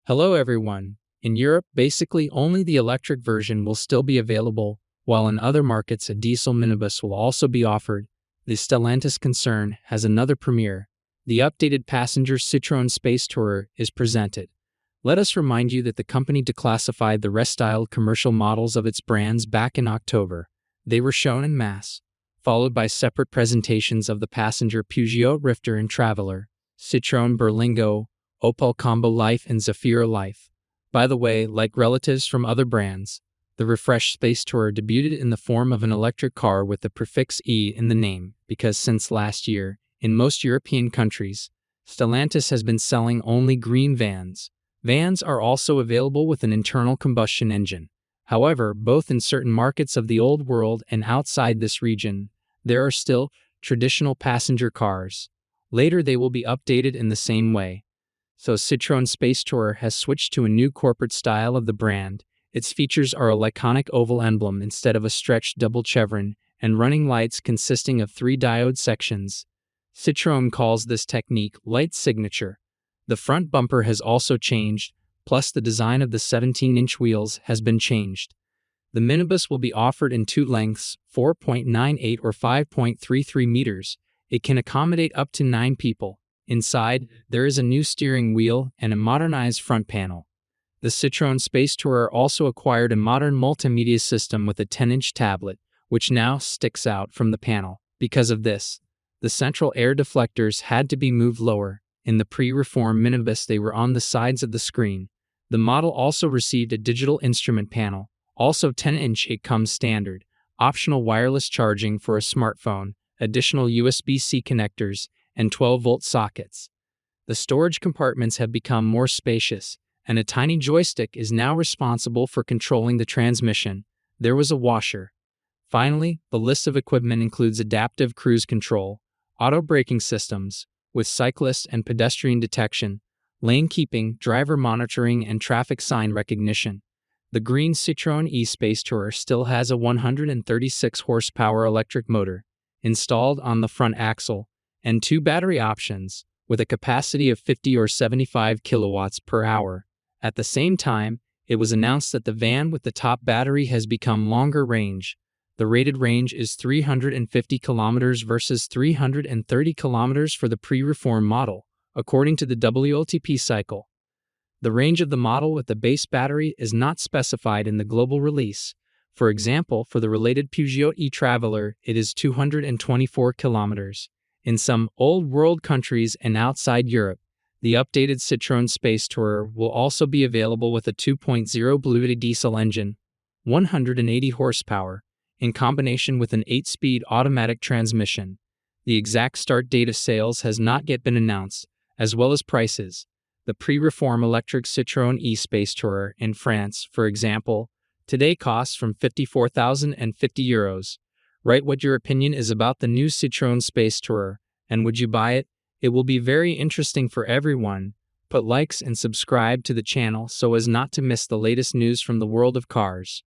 Hello everyone. In Europe, basically only the electric version will still be available, while in other markets a diesel minibus will also be offered. The Stellantis concern has another premiere. The updated passenger Citroën Space Tourer is presented. Let us remind you that the company declassified the restyled commercial models of its brands back in October. They were shown en masse, followed by separate presentations of the passenger Peugeot Rifter and Traveller, Citroën Berlingo, Opel Combo Life and Zafira Life. By the way, like relatives from other brands, the refreshed Space Tourer debuted in the form of an electric car with the prefix E in the name, because since last year, in most European countries, Stellantis has been selling only green vans. Vans are also available with an internal combustion engine. However, both in certain markets of the Old World and outside this region, there are still traditional passenger cars. Later they will be updated in the same way. So Citroën SpaceTourer has switched to a new corporate style of the brand. Its features are a laconic oval emblem instead of a stretched double chevron, and running lights consisting of 3 diode sections. Citroën calls this technique light signature. The front bumper has also changed, plus the design of the 17-inch wheels has been changed. The minibus will be offered in 2 lengths, 4.98 or 5.33 meters. It can accommodate up to 9 people. Inside, there is a new steering wheel and a modernized front panel. The Citroën Space Tourer also acquired a modern multimedia system with a 10-inch tablet, which now sticks out from the panel. Because of this, the central air deflectors had to be moved lower. In the pre-reform minibus, they were on the sides of the screen. The model also received a digital instrument panel. Also 10-inch, it comes standard. Optional wireless charging for a smartphone, additional USB-C connectors, and 12-volt sockets. The storage compartments have become more spacious, and a tiny joystick is now responsible for controlling the transmission. There was a washer. Finally, the list of equipment includes adaptive cruise control, auto braking systems, with cyclist and pedestrian detection, lane keeping, driver monitoring, and traffic sign recognition. The green Citroën SpaceTourer still has a 136 horsepower electric motor installed on the front axle, and 2 battery options, with a capacity of 50 or 75 kilowatts per hour. At the same time, it was announced that the van with the top battery has become longer range. The rated range is 350 kilometers versus 330 kilometers for the pre-reform model, according to the WLTP cycle. The range of the model with the base battery is not specified in the global release. For example, for the related Peugeot Traveller, it is 224 kilometers. In some Old World countries and outside Europe, the updated Citroën Space Tourer will also be available with a 2.0 Blue diesel engine, 180 horsepower, in combination with an 8-speed automatic transmission. The exact start date of sales has not yet been announced, as well as prices. The pre-reform electric Citroën SpaceTourer in France, for example, today costs from €54,050. Write what your opinion is about the new Citroën Space Tourer, and would you buy it? It will be very interesting for everyone. Put likes and subscribe to the channel so as not to miss the latest news from the world of cars.